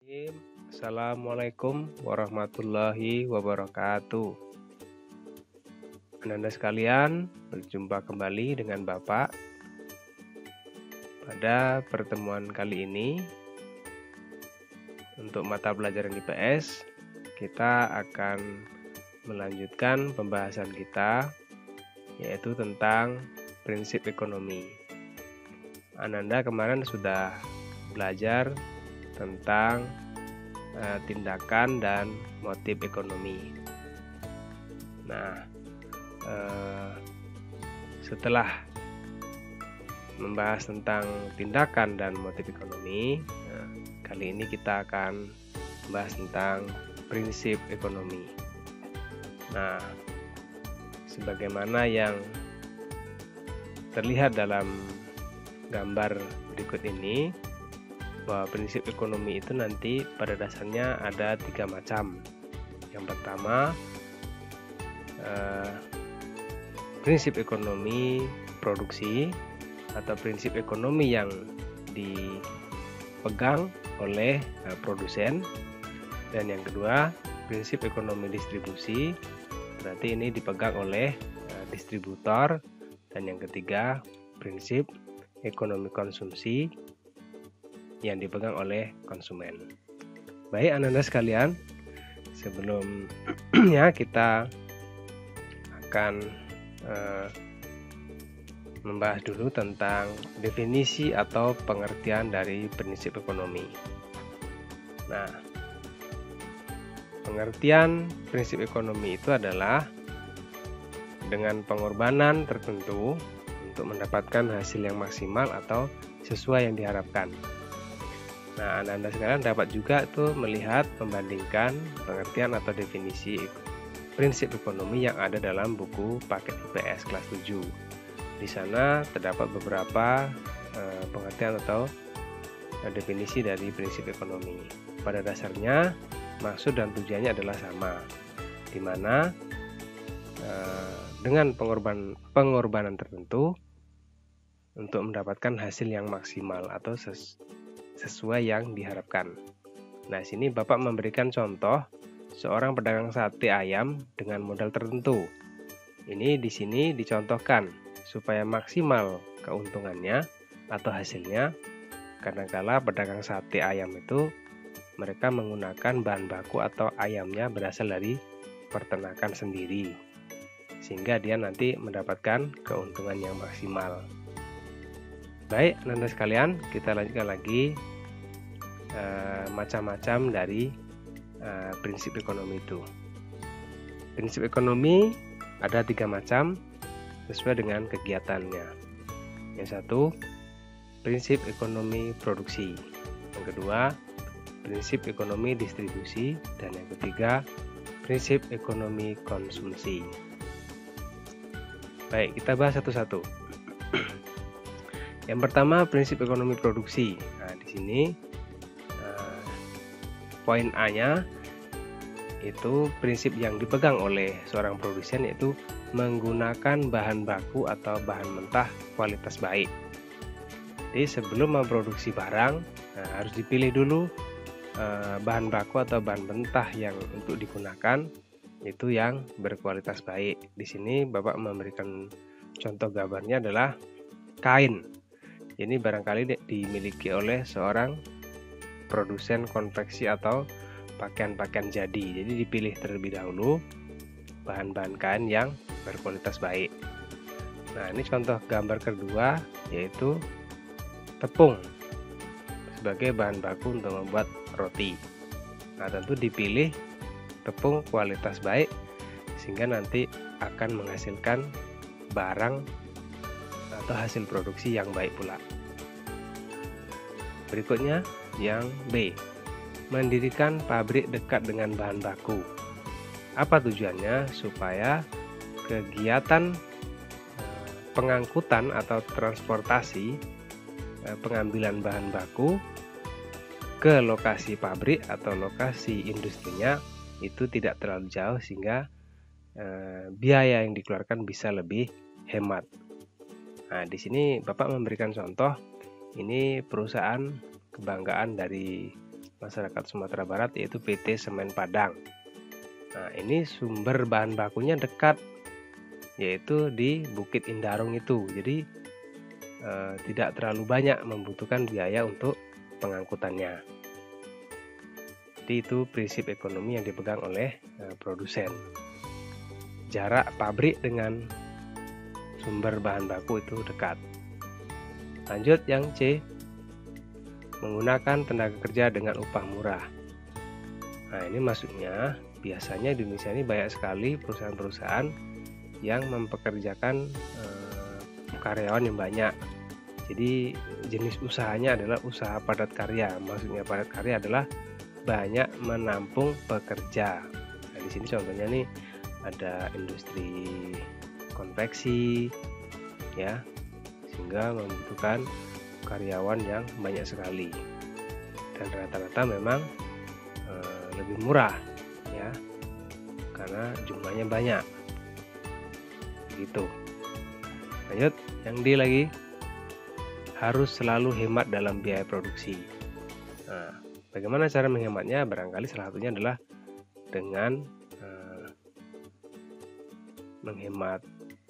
Bismillahirrahmanirrahim. Assalamualaikum warahmatullahi wabarakatuh. Anda sekalian, berjumpa kembali dengan Bapak. Pada pertemuan kali ini, untuk mata pelajaran IPS, kita akan melanjutkan pembahasan kita, yaitu tentang prinsip ekonomi. Ananda kemarin sudah belajar tentang tindakan dan motif ekonomi. Nah, setelah membahas tentang tindakan dan motif ekonomi, kali ini kita akan membahas tentang prinsip ekonomi. Nah, sebagaimana yang terlihat dalam gambar berikut ini, bahwa prinsip ekonomi itu nanti pada dasarnya ada 3 macam. Yang pertama, prinsip ekonomi produksi atau prinsip ekonomi yang dipegang oleh produsen. Dan yang kedua, prinsip ekonomi distribusi, berarti ini dipegang oleh distributor. Dan yang ketiga, prinsip ekonomi konsumsi yang dipegang oleh konsumen. Baik Anda sekalian, sebelumnya kita akan membahas dulu tentang definisi atau pengertian dari prinsip ekonomi. Nah, pengertian prinsip ekonomi itu adalah dengan pengorbanan tertentu untuk mendapatkan hasil yang maksimal atau sesuai yang diharapkan. Nah, Anda sekalian dapat juga tuh melihat, membandingkan pengertian atau definisi prinsip ekonomi yang ada dalam buku paket IPS kelas 7. Di sana terdapat beberapa pengertian atau definisi dari prinsip ekonomi. Pada dasarnya, maksud dan tujuannya adalah sama, di mana dengan pengorbanan tertentu untuk mendapatkan hasil yang maksimal atau sesuai yang diharapkan. Nah, sini Bapak memberikan contoh seorang pedagang sate ayam dengan modal tertentu. Ini di sini dicontohkan supaya maksimal keuntungannya atau hasilnya. Kadangkala pedagang sate ayam itu mereka menggunakan bahan baku atau ayamnya berasal dari peternakan sendiri, sehingga dia nanti mendapatkan keuntungan yang maksimal. Baik, Anda sekalian, kita lanjutkan lagi macam-macam dari prinsip ekonomi itu. Prinsip ekonomi ada 3 macam sesuai dengan kegiatannya. Yang satu, prinsip ekonomi produksi. Yang kedua, prinsip ekonomi distribusi. Dan yang ketiga, prinsip ekonomi konsumsi. Baik, kita bahas satu-satu. Yang pertama, prinsip ekonomi produksi. Nah, di sini poin A-nya itu prinsip yang dipegang oleh seorang produsen, yaitu menggunakan bahan baku atau bahan mentah kualitas baik. Jadi sebelum memproduksi barang, harus dipilih dulu bahan baku atau bahan mentah yang untuk digunakan itu yang berkualitas baik. Di sini Bapak memberikan contoh gambarnya adalah kain. Ini barangkali dimiliki oleh seorang produsen konveksi atau pakaian-pakaian jadi. Jadi dipilih terlebih dahulu bahan-bahan kain yang berkualitas baik. Nah, ini contoh gambar kedua, yaitu tepung sebagai bahan baku untuk membuat roti. Nah, tentu dipilih tepung kualitas baik sehingga nanti akan menghasilkan barang atau hasil produksi yang baik pula. Berikutnya yang B, mendirikan pabrik dekat dengan bahan baku. Apa tujuannya? Supaya kegiatan pengangkutan atau transportasi pengambilan bahan baku ke lokasi pabrik atau lokasi industrinya itu tidak terlalu jauh, sehingga biaya yang dikeluarkan bisa lebih hemat. Nah, di sini Bapak memberikan contoh, ini perusahaan kebanggaan dari masyarakat Sumatera Barat, yaitu PT Semen Padang. Nah, ini sumber bahan bakunya dekat, yaitu di Bukit Indarung itu. Jadi tidak terlalu banyak membutuhkan biaya untuk pengangkutannya. Jadi itu prinsip ekonomi yang dipegang oleh produsen. Jarak pabrik dengan sumber bahan baku itu dekat. Lanjut yang C, menggunakan tenaga kerja dengan upah murah. Nah, ini maksudnya biasanya di Indonesia ini banyak sekali perusahaan-perusahaan yang mempekerjakan karyawan yang banyak. Jadi jenis usahanya adalah usaha padat karya. Maksudnya padat karya adalah banyak menampung pekerja. Nah, di sini contohnya nih ada industri konveksi, ya, sehingga membutuhkan karyawan yang banyak sekali. Dan rata-rata memang lebih murah, ya, karena jumlahnya banyak. Gitu. Lanjut, yang D lagi, harus selalu hemat dalam biaya produksi. Nah, bagaimana cara menghematnya? Barangkali salah satunya adalah dengan menghemat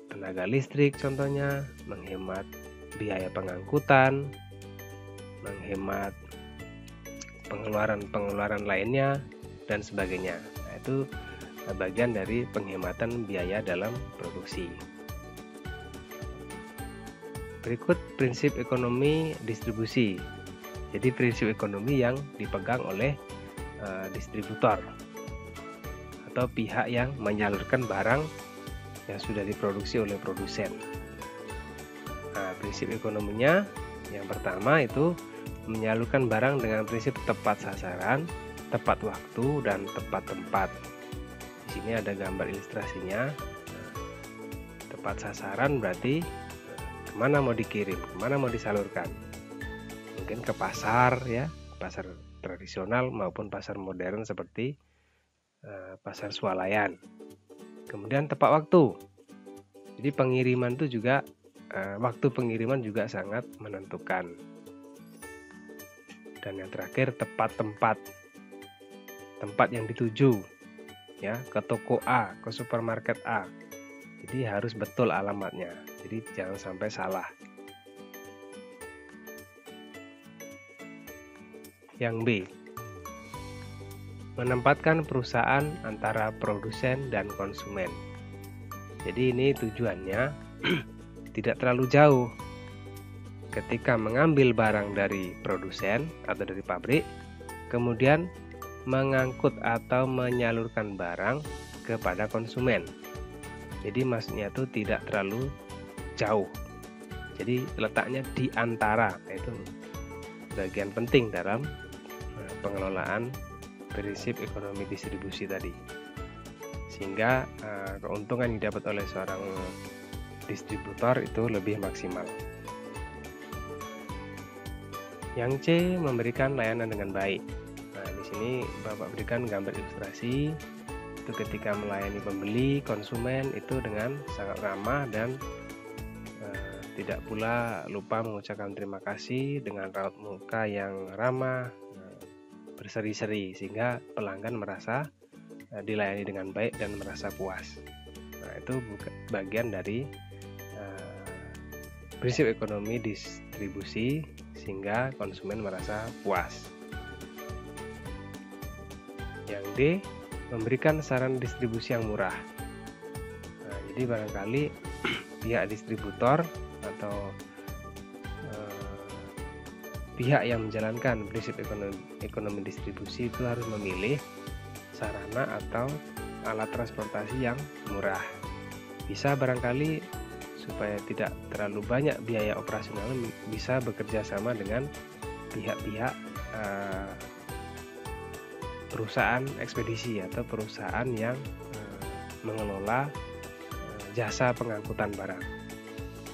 tenaga listrik, contohnya menghemat biaya pengangkutan, menghemat pengeluaran lainnya, dan sebagainya. Nah, itu bagian dari penghematan biaya dalam produksi. Berikut prinsip ekonomi distribusi. Jadi prinsip ekonomi yang dipegang oleh distributor atau pihak yang menyalurkan barang yang sudah diproduksi oleh produsen. Nah, prinsip ekonominya yang pertama itu menyalurkan barang dengan prinsip tepat sasaran, tepat waktu, dan tepat tempat. Di sini ada gambar ilustrasinya. Tepat sasaran berarti kemana mau dikirim, kemana mau disalurkan. Mungkin ke pasar, ya, pasar tradisional maupun pasar modern seperti pasar swalayan. Kemudian tepat waktu. Jadi pengiriman itu juga waktu pengiriman juga sangat menentukan. Dan yang terakhir tepat tempat. Tempat yang dituju, ya, ke toko A, ke supermarket A. Jadi harus betul alamatnya. Jadi jangan sampai salah. Yang B, menempatkan perusahaan antara produsen dan konsumen. Jadi ini tujuannya tidak terlalu jauh. Ketika mengambil barang dari produsen atau dari pabrik, kemudian mengangkut atau menyalurkan barang kepada konsumen. Jadi maksudnya itu tidak terlalu jauh. Jadi letaknya di antara. Itu bagian penting dalam pengelolaan prinsip ekonomi distribusi tadi. Sehingga keuntungan yang didapat oleh seorang distributor itu lebih maksimal. Yang C, memberikan layanan dengan baik. Nah, di sini Bapak berikan gambar ilustrasi itu ketika melayani pembeli, konsumen itu dengan sangat ramah dan tidak pula lupa mengucapkan terima kasih dengan raut muka yang ramah, berseri-seri, sehingga pelanggan merasa dilayani dengan baik dan merasa puas. Nah, itu bagian dari prinsip ekonomi distribusi sehingga konsumen merasa puas. Yang D, memberikan saran distribusi yang murah. Nah, jadi barangkali pihak distributor atau pihak yang menjalankan prinsip ekonomi distribusi itu harus memilih sarana atau alat transportasi yang murah. Bisa barangkali supaya tidak terlalu banyak biaya operasional, bisa bekerja sama dengan pihak-pihak perusahaan ekspedisi atau perusahaan yang mengelola jasa pengangkutan barang.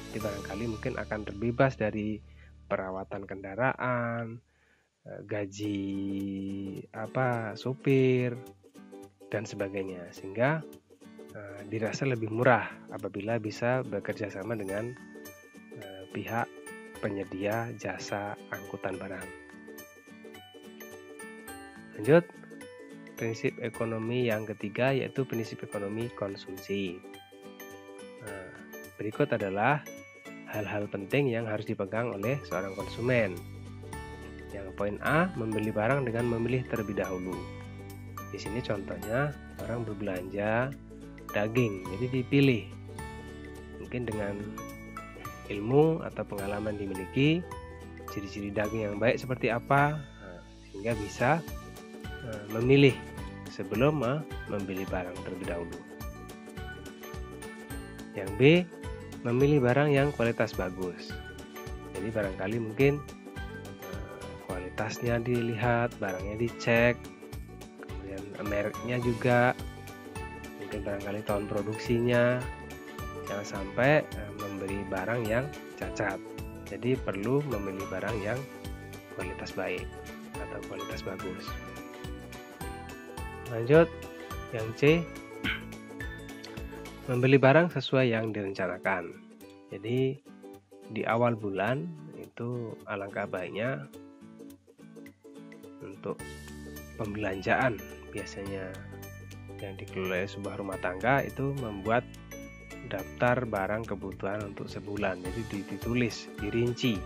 Jadi barangkali mungkin akan terbebas dari perawatan kendaraan, gaji sopir, dan sebagainya, sehingga dirasa lebih murah apabila bisa bekerja sama dengan pihak penyedia jasa angkutan barang. Lanjut, prinsip ekonomi yang ketiga yaitu prinsip ekonomi konsumsi. Nah, berikut adalah hal-hal penting yang harus dipegang oleh seorang konsumen. Yang poin A, membeli barang dengan memilih terlebih dahulu. Di sini contohnya orang berbelanja daging, jadi dipilih. Mungkin dengan ilmu atau pengalaman dimiliki, ciri-ciri daging yang baik seperti apa, sehingga bisa memilih sebelum membeli barang terlebih dahulu. Yang B, memilih barang yang kualitas bagus. Jadi barangkali mungkin kualitasnya dilihat, barangnya dicek, kemudian mereknya juga, mungkin barangkali tahun produksinya. Jangan sampai membeli barang yang cacat. Jadi perlu memilih barang yang kualitas baik atau kualitas bagus. Lanjut, yang C, membeli barang sesuai yang direncanakan. Jadi di awal bulan itu alangkah baiknya untuk pembelanjaan, biasanya yang dikelola sebuah rumah tangga itu membuat daftar barang kebutuhan untuk sebulan. Jadi ditulis, dirinci.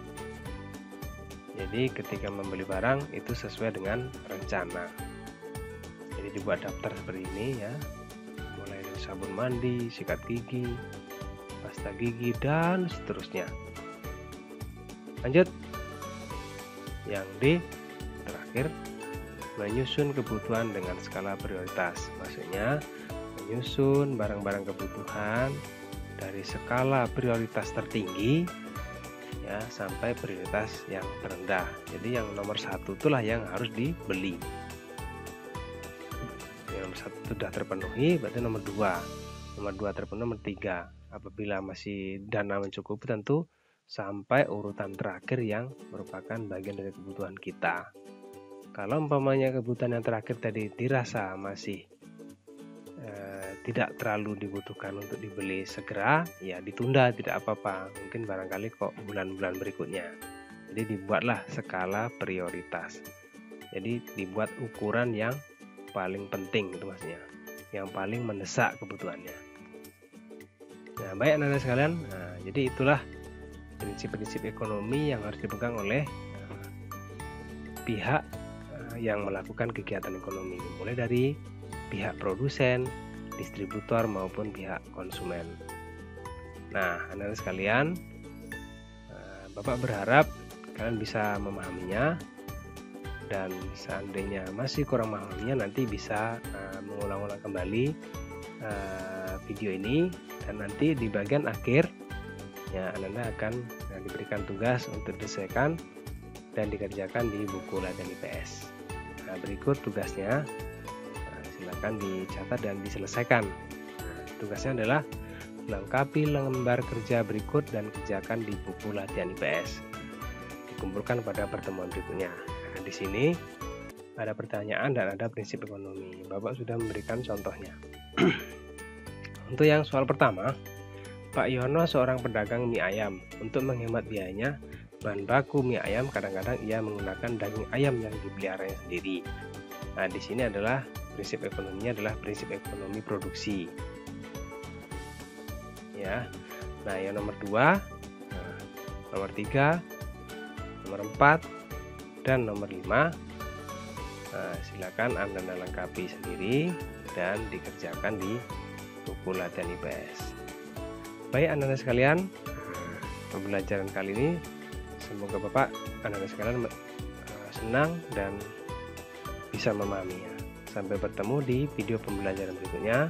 Jadi ketika membeli barang itu sesuai dengan rencana. Jadi dibuat daftar seperti ini ya, mulai dari sabun mandi, sikat gigi, pasta gigi, dan seterusnya. Lanjut, yang D, terakhir, menyusun kebutuhan dengan skala prioritas. Maksudnya menyusun barang-barang kebutuhan dari skala prioritas tertinggi ya sampai prioritas yang terendah. Jadi yang nomor 1 itulah yang harus dibeli. Yang nomor 1 sudah terpenuhi, berarti nomor 2. Nomor 2 terpenuhi, nomor 3. Apabila masih dana mencukupi, tentu sampai urutan terakhir yang merupakan bagian dari kebutuhan kita. Kalau umpamanya kebutuhan yang terakhir tadi dirasa masih tidak terlalu dibutuhkan untuk dibeli segera, ya ditunda, tidak apa-apa. Mungkin barangkali kok bulan-bulan berikutnya. Jadi dibuatlah skala prioritas. Jadi dibuat ukuran yang paling penting, itu maksudnya, yang paling mendesak kebutuhannya. Nah, baik anak-anak sekalian, jadi itulah prinsip-prinsip ekonomi yang harus dipegang oleh pihak yang melakukan kegiatan ekonomi, mulai dari pihak produsen, distributor maupun pihak konsumen. Nah, anak-anak sekalian, Bapak berharap kalian bisa memahaminya, dan seandainya masih kurang memahaminya, nanti bisa mengulang-ulang kembali video ini, dan nanti di bagian akhir ya Anda akan diberikan tugas untuk diselesaikan dan dikerjakan di buku latihan IPS. Nah, berikut tugasnya, silakan dicatat dan diselesaikan. Tugasnya adalah lengkapi lembar kerja berikut dan kerjakan di buku latihan IPS. Dikumpulkan pada pertemuan berikutnya. Nah, di sini ada pertanyaan dan ada prinsip ekonomi. Bapak sudah memberikan contohnya. Untuk yang soal pertama, Pak Yono seorang pedagang mie ayam. Untuk menghemat biayanya, bahan baku mie ayam kadang-kadang ia menggunakan daging ayam yang dipeliharanya sendiri. Nah, di sini adalah prinsip ekonominya adalah prinsip ekonomi produksi. Ya. Nah, yang nomor 2, nomor 3, nomor 4, dan nomor 5. Silakan Anda lengkapi sendiri dan dikerjakan di buku latihan IPS. Baik anak-anak sekalian, pembelajaran kali ini semoga Bapak anak-anak sekalian senang dan bisa memahaminya. Sampai bertemu di video pembelajaran berikutnya.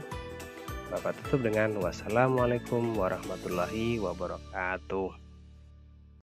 Bapak tutup dengan wassalamualaikum warahmatullahi wabarakatuh.